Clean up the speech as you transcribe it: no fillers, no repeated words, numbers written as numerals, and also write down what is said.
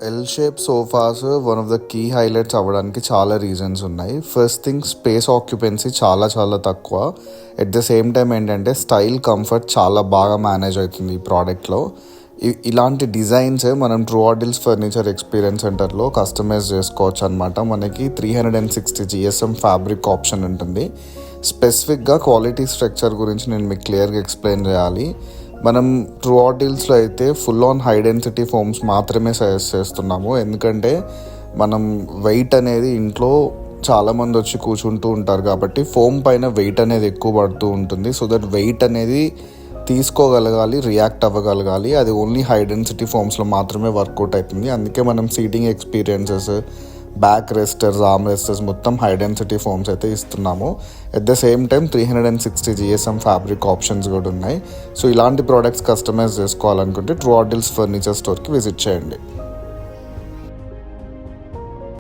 L shape sofas one of the key highlights అవ్వడానికి చాలా reasons ఉన్నాయి. ఫస్ట్ థింగ్, స్పేస్ ఆక్యుపెన్సీ చాలా చాలా తక్కువ. ఎట్ ద సేమ్ టైం ఏంటంటే స్టైల్, కంఫర్ట్ చాలా బాగా మేనేజ్ అవుతుంది ఈ ప్రోడక్ట్లో. ఇలాంటి డిజైన్స్ మనం ట్రూ ఆర్డిల్స్ ఫర్నిచర్ ఎక్స్పీరియన్స్ సెంటర్లో కస్టమైజ్ చేసుకోవచ్చు అనమాట. మనకి 360 GSM ఫ్యాబ్రిక్ ఆప్షన్ ఉంటుంది. స్పెసిఫిక్గా క్వాలిటీ స్ట్రక్చర్ గురించి నేను మీకు క్లియర్గా ఎక్స్ప్లెయిన్ చేయాలి. మనం ట్రూ ఆర్డిల్స్లో అయితే full on high density firms మాత్రమే సజెస్ట్ చేస్తున్నాము. ఎందుకంటే మనం వెయిట్ అనేది ఇంట్లో చాలామంది వచ్చి కూర్చుంటూ ఉంటారు కాబట్టి ఫోమ్ పైన వెయిట్ అనేది ఎక్కువ పడుతూ ఉంటుంది. సో దట్ వెయిట్ అనేది తీసుకోగలగాలి, రియాక్ట్ అవ్వగలగాలి. అది ఓన్లీ హై డెన్సిటీ ఫోమ్స్లో మాత్రమే వర్కౌట్ అవుతుంది. అందుకే మనం సీటింగ్ ఎక్స్పీరియన్సెస్, బ్యాక్ రెస్టర్స్, ఆర్మ్ రెస్టర్స్ మొత్తం హై డెన్సిటీ ఫోమ్స్ అయితే ఇస్తున్నాము. At the same time 360 GSM fabric options కూడా ఉన్నాయి. సో ఇలాంటి ప్రోడక్ట్స్ కస్టమైజ్ చేసుకోవాలనుకుంటే ట్రూ ఆర్డిల్స్ ఫర్నిచర్ స్టోర్కి విజిట్ చేయండి.